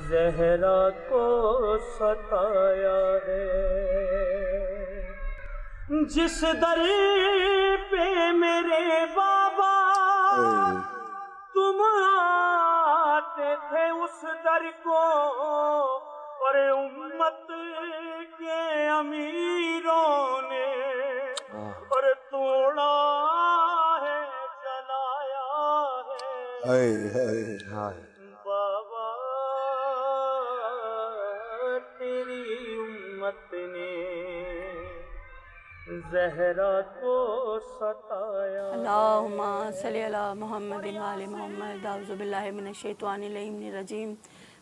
زہرا کو ستایا ہے، جس در پہ میرے بابا تم آتے تھے اس در کو، اور امت کے امیروں نے اور توڑا ہے، جلایا ہے بابا، تیری امت نے زہرا کو ستایا۔ اللہم صلی علی محمد وآل محمد۔ اعوذ باللہ من الشیطان الرجیم،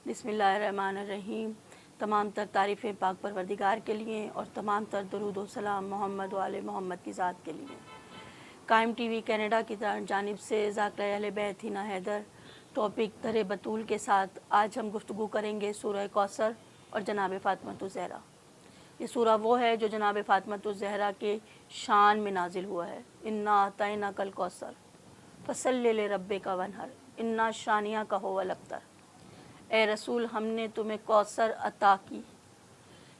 بسم اللہ الرحمن الرحیم۔ تمام تر تعریفیں پاک پروردگار کے لیے اور تمام تر درود و سلام محمد وآل محمد کی ذات کے لیے۔ قائم ٹی وی کینیڈا کی جانب سے ذاکرہ اہل بیت ہینا حیدر، ٹاپک در بطول کے ساتھ آج ہم گفتگو کریں گے سورہ کوثر اور جناب فاطمۃ الزہرا۔ یہ سورہ وہ ہے جو جناب فاطمۃ الزہرا کے شان میں نازل ہوا ہے۔ انا اعطیناک الکوثر فصلی لربک وانحر انا شانیک ھو الابتر۔ اے رسول، ہم نے تمہیں کوثر عطا کی۔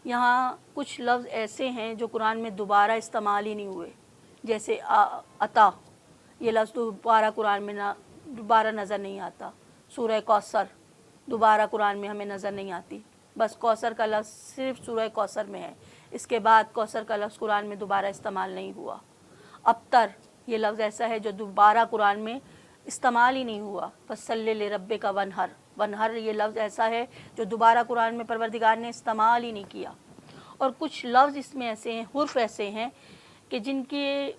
یہاں کچھ لفظ ایسے ہیں جو قرآن میں دوبارہ استعمال ہی نہیں ہوئے، جیسے عطا، یہ لفظ دوبارہ قرآن میں دوبارہ نظر نہیں آتا۔ سورہ کوثر دوبارہ قرآن میں ہمیں نظر نہیں آتی، بس کوثر کا لفظ صرف سورہ کوثر میں ہے، اس کے بعد کوثر کا لفظ قرآن میں دوبارہ استعمال نہیں ہوا۔ ابتر یہ لفظ ایسا ہے جو دوبارہ قرآن میں استعمال ہی نہیں ہوا۔ فصلی لربک وانحر، وانحر یہ لفظ ایسا ہے جو دوبارہ قرآن میں پروردگار نے استعمال ہی نہیں کیا۔ اور کچھ لفظ اس میں ایسے ہیں، حرف ایسے ہیں کہ جن کے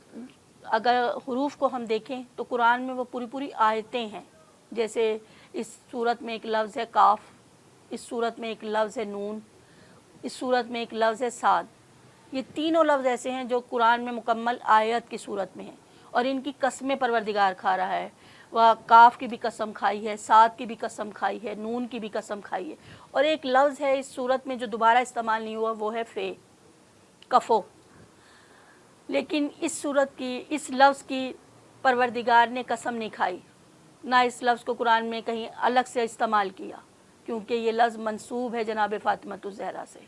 اگر حروف کو ہم دیکھیں تو قرآن میں وہ پوری آیتیں ہیں۔ جیسے اس صورت میں ایک لفظ ہے کاف، اس صورت میں ایک لفظ ہے نون، اس صورت میں ایک لفظ ہے صاد۔ یہ تینوں لفظ ایسے ہیں جو قرآن میں مکمل آیت کی صورت میں ہیں، اور ان کی قسمیں پروردگار کھا رہا ہے۔ وہ کاف کی بھی قسم کھائی ہے، صاد کی بھی قسم کھائی ہے، نون کی بھی قسم کھائی ہے۔ اور ایک لفظ ہے اس صورت میں جو دوبارہ استعمال نہیں ہوا، وہ ہے فے، کفو۔ لیکن اس صورت کی، اس لفظ کی پروردگار نے قسم نہیں کھائی، نہ اس لفظ کو قرآن میں کہیں الگ سے استعمال کیا، کیونکہ یہ لفظ منسوب ہے جناب فاطمۃ الزہرا سے،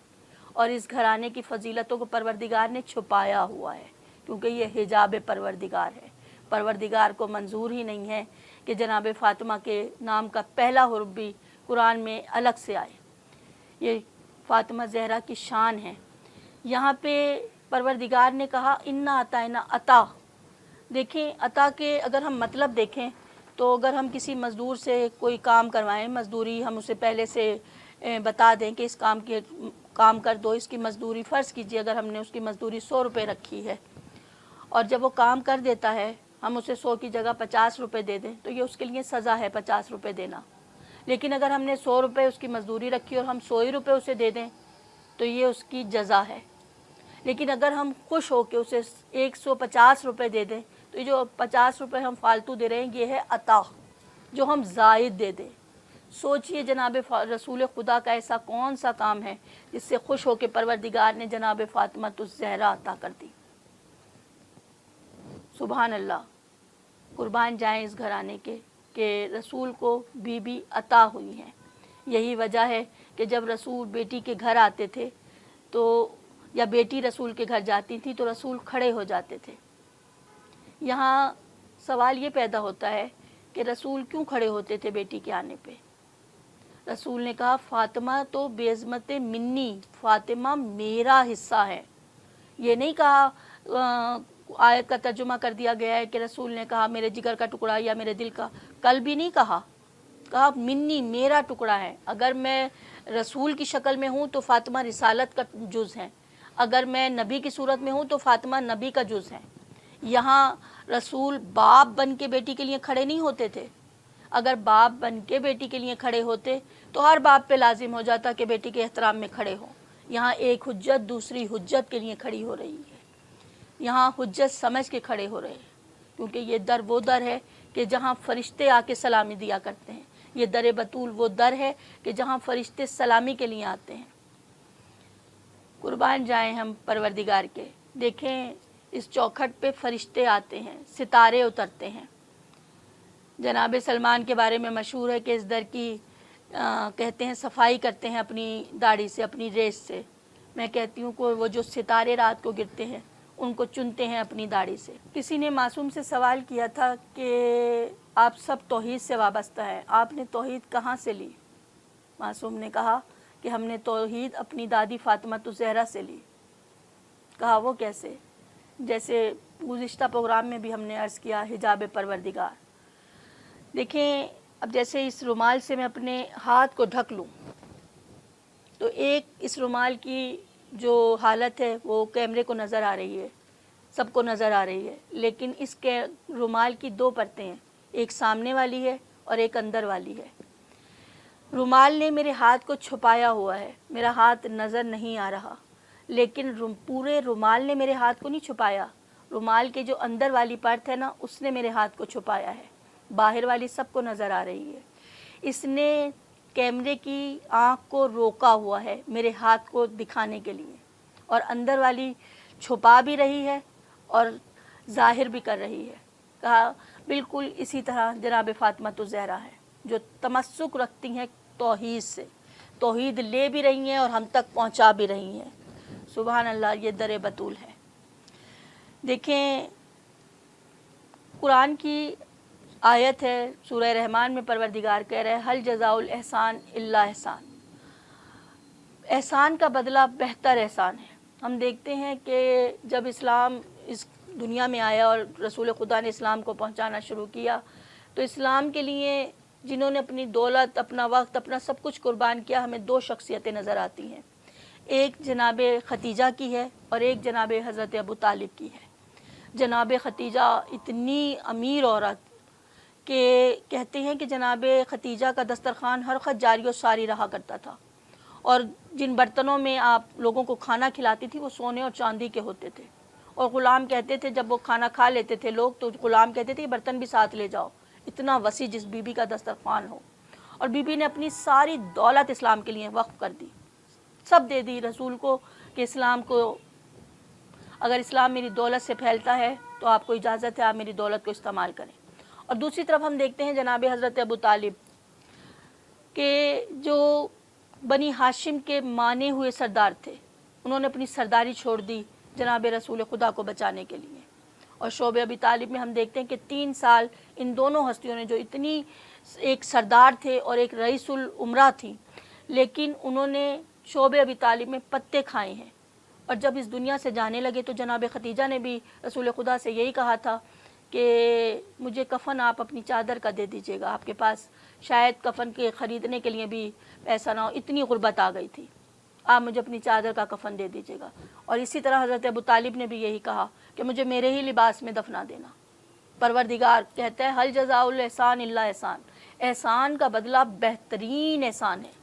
اور اس گھرانے کی فضیلتوں کو پروردگار نے چھپایا ہوا ہے، کیونکہ یہ حجاب پروردگار ہے۔ پروردگار کو منظور ہی نہیں ہے کہ جناب فاطمہ کے نام کا پہلا حرف بھی قرآن میں الگ سے آئے۔ یہ فاطمہ زہرا کی شان ہے۔ یہاں پہ پروردگار نے کہا انا اعطینا عطا۔ دیکھیں عطا کے اگر ہم مطلب دیکھیں تو اگر ہم کسی مزدور سے کوئی کام کروائیں، مزدوری ہم اسے پہلے سے بتا دیں کہ اس کام کر دو، اس کی مزدوری فرض کیجیے اگر ہم نے اس کی مزدوری 100 روپے رکھی ہے، اور جب وہ کام کر دیتا ہے ہم اسے 100 کی جگہ 50 روپے دے دیں تو یہ اس کے لیے سزا ہے 50 روپے دینا۔ لیکن اگر ہم نے 100 روپے اس کی مزدوری رکھی اور ہم 100 ہی روپے اسے دے دیں تو یہ اس کی جزا ہے۔ لیکن اگر ہم خوش ہو کے اسے 150 روپے دے دیں تو یہ جو 50 روپے ہم فالتو دے رہے ہیں یہ ہے عطا، جو ہم زائد دے دیں۔ سوچئے جناب رسول خدا کا ایسا کون سا کام ہے جس سے خوش ہو کے پروردگار نے جناب فاطمۃ الزہرا عطا کر دی۔ سبحان اللہ، قربان جائیں اس گھرانے کے کہ رسول کو بی بی عطا ہوئی ہیں۔ یہی وجہ ہے کہ جب رسول بیٹی کے گھر آتے تھے تو یا بیٹی رسول کے گھر جاتی تھی تو رسول کھڑے ہو جاتے تھے۔ یہاں سوال یہ پیدا ہوتا ہے کہ رسول کیوں کھڑے ہوتے تھے بیٹی کے آنے پہ؟ رسول نے کہا فاطمہ تو بے عظمت منی، فاطمہ میرا حصہ ہے۔ یہ نہیں کہا، آیت کا ترجمہ کر دیا گیا ہے کہ رسول نے کہا میرے جگر کا ٹکڑا یا میرے دل کا، کل بھی نہیں کہا منی میرا ٹکڑا ہے۔ اگر میں رسول کی شکل میں ہوں تو فاطمہ رسالت کا جز ہے، اگر میں نبی کی صورت میں ہوں تو فاطمہ نبی کا جز ہے۔ یہاں رسول باپ بن کے بیٹی کے لیے کھڑے نہیں ہوتے تھے۔ اگر باپ بن کے بیٹی کے لیے کھڑے ہوتے تو ہر باپ پہ لازم ہو جاتا کہ بیٹی کے احترام میں کھڑے ہوں۔ یہاں ایک حجت دوسری حجت کے لیے کھڑی ہو رہی ہے، یہاں حجت سمجھ کے کھڑے ہو رہے ہیں، کیونکہ یہ در وہ در ہے کہ جہاں فرشتے آ کے سلامی دیا کرتے ہیں۔ یہ در بطول وہ در ہے کہ جہاں فرشتے سلامی کے لیے آتے ہیں۔ قربان جائیں ہم پروردگار کے، دیکھیں اس چوکھٹ پہ فرشتے آتے ہیں، ستارے اترتے ہیں۔ جناب سلمان کے بارے میں مشہور ہے کہ اس در کی कहते हैं सफाई करते हैं अपनी दाढ़ी से, अपनी रेस से। मैं कहती हूँ कि वो जो सितारे रात को गिरते हैं उनको चुनते हैं अपनी दाढ़ी से। किसी ने मासूम से सवाल किया था कि आप सब तौहीद से वाबस्ता हैं, आपने तौहीद कहाँ से ली? मासूम ने कहा कि हमने तौहीद अपनी दादी फातिमा ज़हरा से ली। कहा वो कैसे? जैसे गुज़िश्ता प्रोग्राम में भी हमने अर्ज़ किया, हिजाब परवरदिगार। देखें, अब जैसे इस रुमाल से मैं अपने हाथ को ढक लूँ तो एक इस रुमाल की जो हालत है वो कैमरे को नज़र आ रही है, सबको नज़र आ रही है, लेकिन इस रुमाल की दो परतें हैं, एक सामने वाली है और एक अंदर वाली है। रुमाल ने मेरे हाथ को छुपाया हुआ है, मेरा हाथ नज़र नहीं आ रहा, लेकिन पूरे रुमाल ने मेरे हाथ को नहीं छुपाया। रुमाल के जो अंदर वाली परत है ना, उसने मेरे हाथ को छुपाया है, बाहर वाली सबको नज़र आ रही है। इसने कैमरे की आँख को रोका हुआ है मेरे हाथ को दिखाने के लिए, और अंदर वाली छुपा भी रही है और ज़ाहिर भी कर रही है। कहा बिल्कुल इसी तरह जनाब फातिमा ज़हरा है जो तमस्सुक रखती हैं तौहीद से, तौहीद ले भी रही हैं और हम तक पहुंचा भी रही हैं। सुभान अल्लाह, ये दर बतूल है। देखें, कुरान की आयत है सूरह रहमान में, परवरदिगार कह रहे हैं हल जज़ाउल एहसान इल्ला एहसान। एहसान का बदला बेहतर एहसान है। हम देखते हैं कि जब इस्लाम इस दुनिया में आया और रसूल खुदा ने इस्लाम को पहुंचाना शुरू किया, तो इस्लाम के लिए जिन्होंने अपनी दौलत, अपना वक्त, अपना सब कुछ कुर्बान किया, हमें दो शख्सियतें नज़र आती हैं। एक जनाब खतीजा की है और एक जनाब हज़रत अबू तालिब की है। जनाब खतीजा इतनी अमीर औरत कि कहते हैं कि जनाब खतीजा का दस्तरखान हर खत जारी और सारी रहा करता था, और जिन बर्तनों में आप लोगों को खाना खिलाती थी वो सोने और चांदी के होते थे। और ग़ुलाम कहते थे, जब वो खाना खा लेते थे लोग, तो ग़ुलाम कहते थे बर्तन भी साथ ले जाओ, इतना वसी जिस बीबी का दस्तरखान हो। और बीबी ने अपनी सारी दौलत इस्लाम के लिए वक्फ कर दी, सब दे दी रसूल को कि इस्लाम को, अगर इस्लाम मेरी दौलत से फैलता है तो आपको इजाज़त है, आप मेरी दौलत को इस्तेमाल करें। और दूसरी तरफ हम देखते हैं जनाब हज़रत अबू तालिब के जो बनी हाशिम के माने हुए सरदार थे, उन्होंने अपनी सरदारी छोड़ दी जनाब रसूल खुदा को बचाने के लिए। और शोबे अबी तालिब में हम देखते हैं कि 3 साल इन दोनों हस्तियों ने, जो इतनी एक सरदार थे और एक रईसुल उमरा थी, लेकिन उन्होंने शोबे अबी तालिब में पत्ते खाए हैं। और जब इस दुनिया से जाने लगे तो जनाब खतीजा ने भी रसूल खुदा से यही कहा था कि मुझे कफ़न आप अपनी चादर का दे दीजिएगा, आपके पास शायद कफ़न के ख़रीदने के लिए भी पैसा ना हो, इतनी गुर्बत आ गई थी, आप मुझे अपनी चादर का कफ़न दे दीजिएगा। और इसी तरह हज़रत अबू तालिब ने भी यही कहा कि मुझे मेरे ही लिबास में दफना देना। परवरदिगार कहता है हल जज़ाउल एहसान इल्ला एहसान, एहसान का बदला बेहतरीन एहसान है।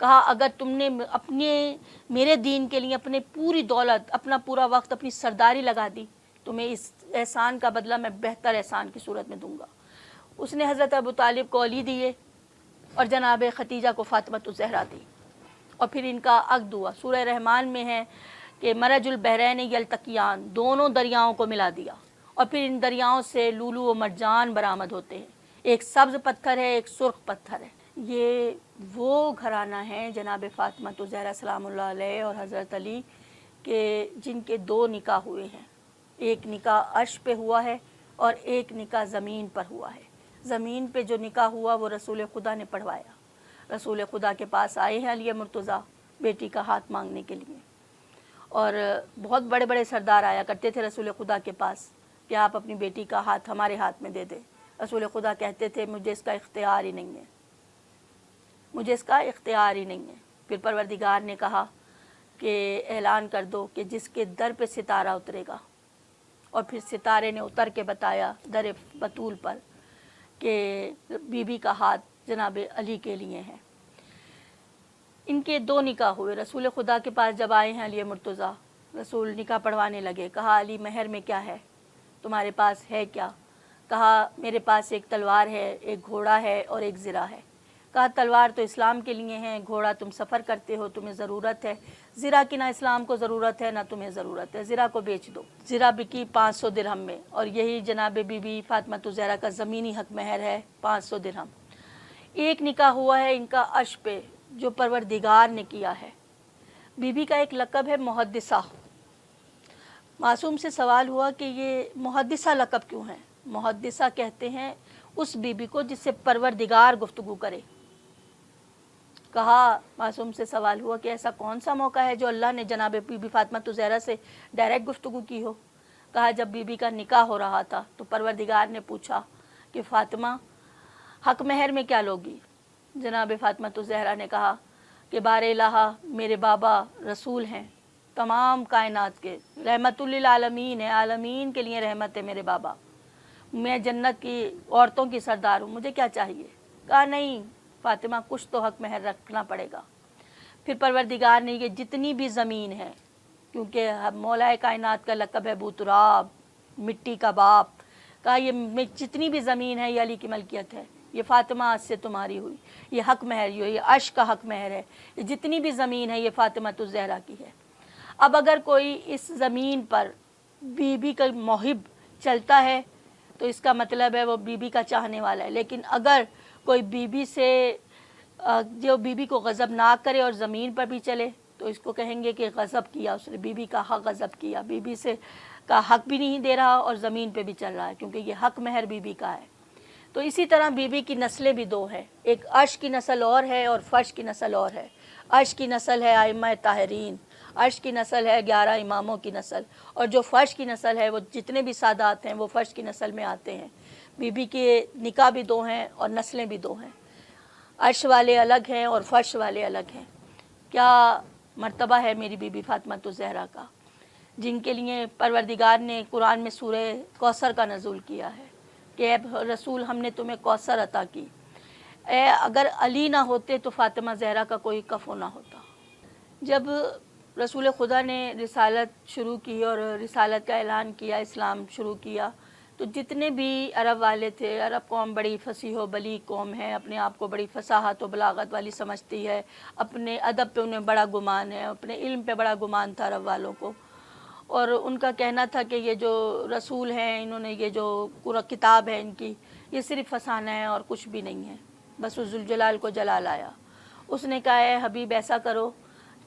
कहा अगर तुमने अपने मेरे दीन के लिए अपने पूरी दौलत, अपना पूरा वक्त, अपनी सरदारी लगा दी, तुम्हें इस एहसान का बदला मैं बेहतर एहसान की सूरत में दूंगा। उसने हज़रत अबू तालिब को अली दिए और जनाब खतीजा को फातिमा ज़हरा दी, और फिर इनका अक़द हुआ। सूरह रहमान में है कि मरजुल बहरैन यल्तक़ियान, दोनों दरियाओं को मिला दिया, और फिर इन दरियाओं से लूलू व मरजान बरामद होते हैं। एक सब्ज़ पत्थर है, एक सुर्ख पत्थर है। ये वो घराना है जनाब फातिमा ज़हरा सलामुल्लाह अलैह और हज़रत अली के, जिनके 2 निकाह हुए हैं। एक निकाह अर्श पे हुआ है और एक निकाह ज़मीन पर हुआ है। ज़मीन पे जो निकाह हुआ वो रसूल खुदा ने पढ़वाया। रसूल खुदा के पास आए हैं अली मुर्तज़ा बेटी का हाथ मांगने के लिए, और बहुत बड़े बड़े सरदार आया करते थे रसूल खुदा के पास कि आप अपनी बेटी का हाथ हमारे हाथ में दे दें। रसूल खुदा कहते थे मुझे इसका इख्तियार ही नहीं है, मुझे इसका इख्तियार ही नहीं है। फिर परवरदिगार ने कहा कि ऐलान कर दो कि जिसके दर पे सितारा उतरेगा, और फिर सितारे ने उतर के बताया दर बतूल पर कि बीबी का हाथ जनाब अली के लिए है। इनके 2 निकाह हुए। रसूल खुदा के पास जब आए हैं अली मुर्तज़ा, रसूल निकाह पढ़वाने लगे। कहा अली महर में क्या है, तुम्हारे पास है क्या? कहा मेरे पास एक तलवार है, एक घोड़ा है और एक ज़िरा है। कहा तलवार तो इस्लाम के लिए है, घोड़ा तुम सफ़र करते हो, तुम्हें ज़रूरत है, ज़िरा की ना इस्लाम को ज़रूरत है ना तुम्हें ज़रूरत है, ज़िरा को बेच दो। ज़िरा बिकी 500 दिरहम में, और यही जनाब बीबी फातिमा ज़हरा का ज़मीनी हक महर है 500 दिरहम। एक निकाह हुआ है इनका अर्श पे जो परवरदिगार ने किया है। बीबी का एक लक़ब है मुहद्दिसा। मासूम से सवाल हुआ कि ये मुहद्दिसा लक़ब क्यों है? मुहद्दिसा कहते हैं उस बीबी को जिससे परवरदिगार गुफ्तगू करे। कहा, मासूम से सवाल हुआ कि ऐसा कौन सा मौका है जो अल्लाह ने जनाब बीबी फ़ातिमा ज़हरा से डायरेक्ट गुफ्तगू की हो? कहा, जब बीबी का निकाह हो रहा था तो परवरदिगार ने पूछा कि फ़ातिमा हक महर में क्या लोगी? जनाब फ़ातिमा ज़हरा ने कहा कि बारे इलाहा मेरे बाबा रसूल हैं, तमाम कायनात के रहमतुल लिल आलमीन है, आलमीन के लिए रहमत है मेरे बाबा। मैं जन्नत की औरतों की सरदार हूँ, मुझे क्या चाहिए? कहा, नहीं फ़ातिमा, कुछ तो हक महर रखना पड़ेगा। फिर परवरदिगार ने ये जितनी भी ज़मीन है, क्योंकि मौलाए कायनात का लक़ब है बूतुराब, मिट्टी का बाप, कहा ये जितनी भी ज़मीन है ये अली की मलकियत है, ये फ़ातिमा आज से तुम्हारी हुई, ये हक महर, ये अर्श का हक महर है, ये जितनी भी ज़मीन है ये फ़ातिमा ज़हरा की है। अब अगर कोई इस ज़मीन पर बीबी का मोहिब चलता है तो इसका मतलब है वो बीबी का चाहने वाला है। लेकिन अगर कोई बीबी से जो बीबी को गज़ब ना करे और ज़मीन पर भी चले तो इसको कहेंगे कि गज़ब किया उसने, बीबी का हक गज़ब किया, बीबी से का हक भी नहीं दे रहा और ज़मीन पे भी चल रहा है, क्योंकि ये हक महर बीबी का है। तो इसी तरह बीबी की नस्लें भी दो हैं, एक अर्श की नस्ल और है और फ़र्श की नस्ल और है। अर्श की नस्ल है आइम्मा ताहिरीन, अर्श की नस्ल है 11 इमामों की नस्ल, और जो फ़र्श की नस्ल है वो जितने भी सादात हैं वो फ़र्श की नस्ल में आते हैं। बीबी के निकाह भी दो हैं और नस्लें भी दो हैं, अर्श वाले अलग हैं और फ़र्श वाले अलग हैं। क्या मर्तबा है मेरी बीबी फ़ातिमा ज़हरा का, जिनके लिए परवरदिगार ने कुरान में सूरह कौसर का नज़ूल किया है कि ए रसूल हमने तुम्हें कौसर अता की। अगर अली ना होते तो फ़ातिमा ज़हरा का कोई कफ़ो ना होता। जब रसूल खुदा ने रिसालत शुरू की और रिसालत का ऐलान किया, इस्लाम शुरू किया, तो जितने भी अरब वाले थे, अरब कौम बड़ी फसीह व बलीग कौम है, अपने आप को बड़ी फसाहत व बलागत वाली समझती है, अपने अदब पे उन्हें बड़ा गुमान है, अपने इल्म पे बड़ा गुमान था अरब वालों को। और उनका कहना था कि ये जो रसूल हैं, इन्होंने ये जो पूरा किताब है इनकी, ये सिर्फ़ फसाना है और कुछ भी नहीं है, बस उस जुलजलाल को जलाल आया। उसने कहा है हबीब ऐसा करो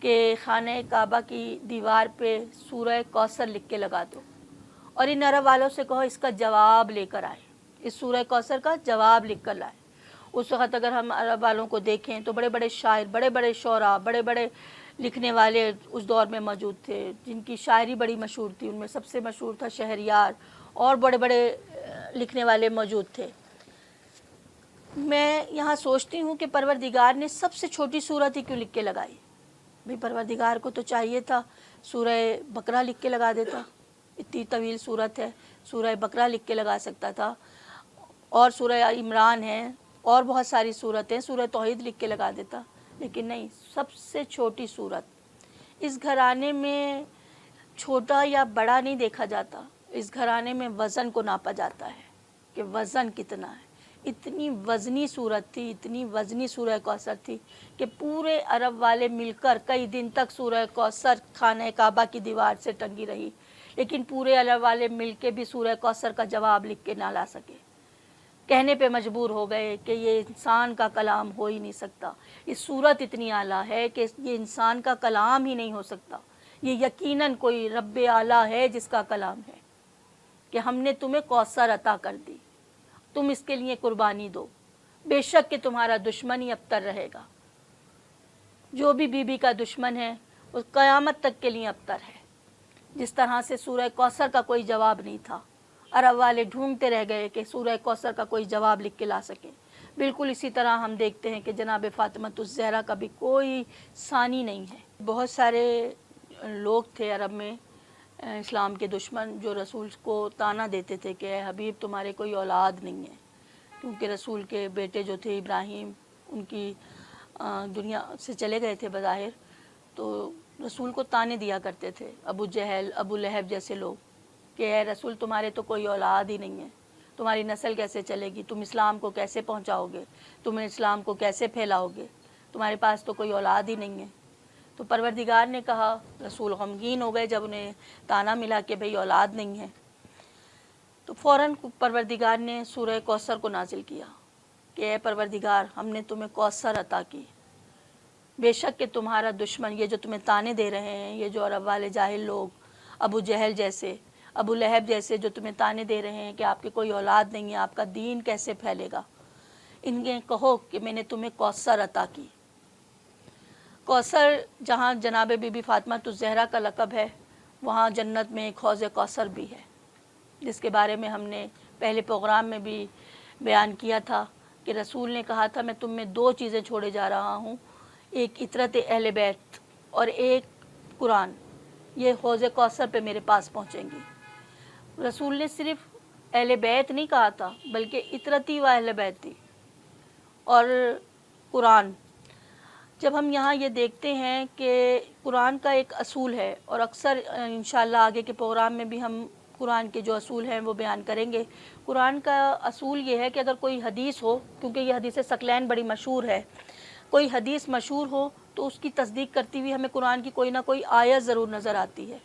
कि खाने काबा की दीवार पे सूरह कौसर लिख के लगा दो और इन अरब वालों से कहो इसका जवाब लेकर आए, इस सूरह कौसर का जवाब लिख कर लाए। उस वक़्त अगर हम अरब वालों को देखें तो बड़े बड़े शायर, बड़े बड़े शोरा, बड़े बड़े लिखने वाले उस दौर में मौजूद थे, जिनकी शायरी बड़ी मशहूर थी। उनमें सबसे मशहूर था शहरयार, और बड़े बड़े लिखने वाले मौजूद थे। मैं यहाँ सोचती हूँ कि परवरदिगार ने सबसे छोटी सूरत ही क्यों लिख के लगाई? भाई परवरदिगार को तो चाहिए था सूरह बकरा लिख के लगा देता, इतनी तवील सूरत है, सूरह बकरा लिख के लगा सकता था, और सूरह इमरान है और बहुत सारी सूरतें, सूरह तौहीद लिख के लगा देता। लेकिन नहीं, सबसे छोटी सूरत। इस घराने में छोटा या बड़ा नहीं देखा जाता, इस घराने में वज़न को नापा जाता है कि वज़न कितना है। इतनी वज़नी सूरत थी, इतनी वज़नी सूरह कौसर थी कि पूरे अरब वाले मिलकर कई दिन तक सूरह कौसर खाने काबा की दीवार से टंगी रही, लेकिन पूरे अरब वाले मिलके भी सूरह कौसर का जवाब लिख के ना ला सके। कहने पे मजबूर हो गए कि ये इंसान का कलाम हो ही नहीं सकता, इस सूरत इतनी आला है कि ये इंसान का कलाम ही नहीं हो सकता, ये यकीनन कोई रब्बे आला है जिसका कलाम है कि हमने तुम्हें कौसर अता कर दी, तुम इसके लिए कुर्बानी दो, बेशक कि तुम्हारा दुश्मन ही अबतर रहेगा। जो भी बीबी का दुश्मन है वो क़यामत तक के लिए अबतर है। जिस तरह से सूरह कौसर का कोई जवाब नहीं था, अरब वाले ढूंढते रह गए कि सूरह कौसर का कोई जवाब लिख के ला सके, बिल्कुल इसी तरह हम देखते हैं कि जनाब फ़ातिमा ज़हरा का भी कोई सानी नहीं है। बहुत सारे लोग थे अरब में इस्लाम के दुश्मन जो रसूल को ताना देते थे कि हबीब तुम्हारे कोई औलाद नहीं है, क्योंकि रसूल के बेटे जो थे इब्राहीम उनकी दुनिया से चले गए थे बज़ाहिर, तो रसूल को ताने दिया करते थे अबू जहल, अबू लहब जैसे लोग कि ए रसूल तुम्हारे तो कोई औलाद ही नहीं है, तुम्हारी नस्ल कैसे चलेगी, तुम इस्लाम को कैसे पहुंचाओगे, तुम इस्लाम को कैसे फैलाओगे, तुम्हारे पास तो कोई औलाद ही नहीं है। तो परवरदिगार ने कहा, रसूल गमगीन हो गए जब उन्हें ताना मिला कि भाई औलाद नहीं है, तो फ़ौरन परवरदिगार ने सूरह कौसर को नाजिल किया کہ اے परवरदिगार ہم نے تمہیں کوثر عطا کی، بے شک کہ تمہارا دشمن یہ جو تمہیں تانے دے رہے ہیں، یہ جو عرب والے جاہل لوگ، ابو جہل جیسے، ابو لہب جیسے جو تمہیں تانے دے رہے ہیں کہ آپ کی کوئی اولاد نہیں ہے، آپ کا دین کیسے پھیلے گا، انہیں کہو کہ میں نے تمہیں کوثر عطا کی۔ کوثر جہاں جناب بی بی فاطمہ الزہرا کا لقب ہے، وہاں جنت میں ایک حوض کوثر بھی ہے، جس کے بارے میں ہم نے پہلے پروگرام میں بھی بیان کیا تھا کہ رسول نے کہا تھا میں تم میں دو چیزیں چھوڑے جا رہا ہوں، ایک عطرت اہل بیت اور ایک قرآن، یہ حوض کوثر پہ میرے پاس پہنچیں گی۔ رسول نے صرف اہل بیت نہیں کہا تھا بلکہ عطرتی و اہل بیت تھی اور قرآن۔ جب ہم یہاں یہ دیکھتے ہیں کہ قرآن کا ایک اصول ہے، اور اکثر انشاءاللہ آگے کے پروگرام میں بھی ہم قرآن کے جو اصول ہیں وہ بیان کریں گے۔ قرآن کا اصول یہ ہے کہ اگر کوئی حدیث ہو، کیونکہ یہ حدیث ثقلین بڑی مشہور ہے، کوئی حدیث مشہور ہو تو اس کی تصدیق کرتی ہوئی ہمیں قرآن کی کوئی نہ کوئی آیت ضرور نظر آتی ہے،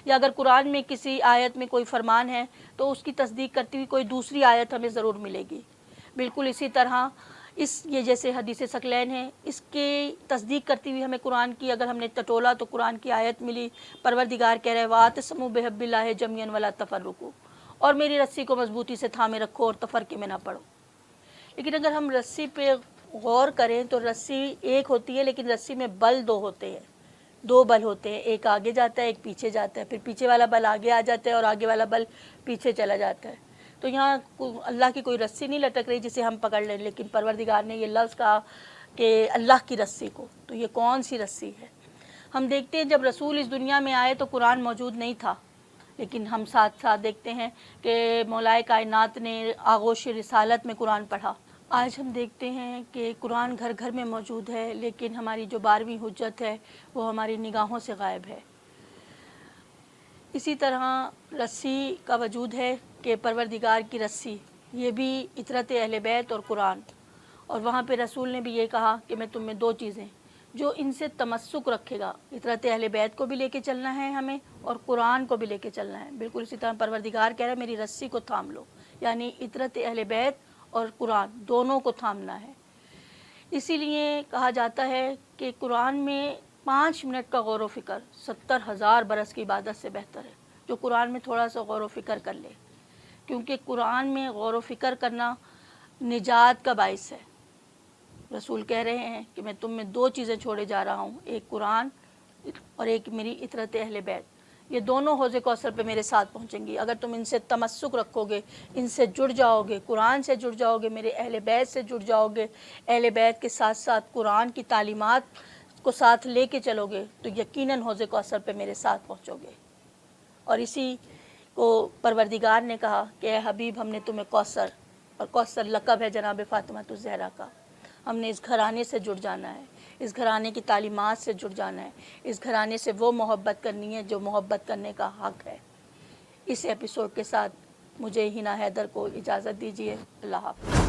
یا اگر قرآن میں کسی آیت میں کوئی فرمان ہے تو اس کی تصدیق کرتی ہوئی کوئی دوسری آیت ہمیں ضرور ملے گی۔ بالکل اسی طرح یہ جیسے حدیث ثقلین ہیں، اس کی تصدیق کرتی ہوئی ہمیں قرآن کی اگر ہم نے ٹٹولا تو قرآن کی آیت ملی، پروردگار کہہ رہے وَاعْتَصِمُوا بِحَبِّ اللَّهِ جَمِيعًا وَلَا تَفَرَّقُوا، اور میری رسی کو مضبوطی سے تھامے رکھو اور تفرقے میں نہ پڑو۔ لیکن اگر ہم رسی پہ غور کریں تو رسی ایک ہوتی ہے، لیکن رسی میں بل دو ہوتے ہیں، دو بل ہوتے ہیں، ایک آگے جاتا ہے ایک پیچھے جاتا ہے، پھر پیچھے والا بل آگے آ جاتا ہے اور آگے والا بل پیچھے چلا جاتا ہے۔ تو یہاں اللہ کی کوئی رسی نہیں لٹک رہی جسے ہم پکڑ لیں، لیکن پروردگار نے یہ لفظ کہا کہ اللہ کی رسی کو، تو یہ کون سی رسی ہے؟ ہم دیکھتے ہیں جب رسول اس دنیا میں آئے تو قرآن موجود نہیں تھا، لیکن ہم ساتھ ساتھ دیکھتے ہیں کہ مولائے کائنات نے آغوش رسالت میں قرآن پڑھا۔ آج ہم دیکھتے ہیں کہ قرآن گھر گھر میں موجود ہے، لیکن ہماری جو 12ویں حجت ہے وہ ہماری نگاہوں سے غائب ہے۔ اسی طرح رسی کا وجود ہے کہ پروردگار کی رسی، یہ بھی عطرت اہل بیت اور قرآن، اور وہاں پہ رسول نے بھی یہ کہا کہ میں تم میں دو چیزیں، جو ان سے تمسک رکھے گا، عطرت اہل بیت کو بھی لے کے چلنا ہے ہمیں اور قرآن کو بھی لے کے چلنا ہے۔ بالکل اسی طرح پروردگار کہہ رہا ہے میری رسی کو تھام لو، یعنی عطرت اہل بیت اور قرآن دونوں کو تھامنا ہے۔ اسی لیے کہا جاتا ہے کہ قرآن میں 5 منٹ کا غور و فکر 70,000 برس کی عبادت سے بہتر ہے۔ جو قرآن میں تھوڑا سا غور و فکر کر لے، کیونکہ قرآن میں غور و فکر کرنا نجات کا باعث ہے۔ رسول کہہ رہے ہیں کہ میں تم میں دو چیزیں چھوڑے جا رہا ہوں، ایک قرآن اور ایک میری عطرت اہل بیت، یہ دونوں حوض کوثر پہ میرے ساتھ پہنچیں گی۔ اگر تم ان سے تمسک رکھو گے، ان سے جڑ جاؤ گے، قرآن سے جڑ جاؤ گے، میرے اہل بیت سے جڑ جاؤ گے، اہل بیت کے ساتھ ساتھ قرآن کی تعلیمات کو ساتھ لے کے چلو گے، تو یقیناً حوض کوثر پہ میرے ساتھ پہنچو گے۔ اور اسی کو پروردگار نے کہا کہ اے حبیب ہم نے تمہیں کوثر، اور کوثر لقب ہے جناب فاطمہ الزہرا کا، ہم نے اس گھرانے سے جڑ جانا ہے، اس گھرانے کی تعلیمات سے جڑ جانا ہے، اس گھرانے سے وہ محبت کرنی ہے جو محبت کرنے کا حق ہے۔ اس ایپیسوڈ کے ساتھ مجھے ہینا حیدر کو اجازت دیجیے، اللہ حافظ۔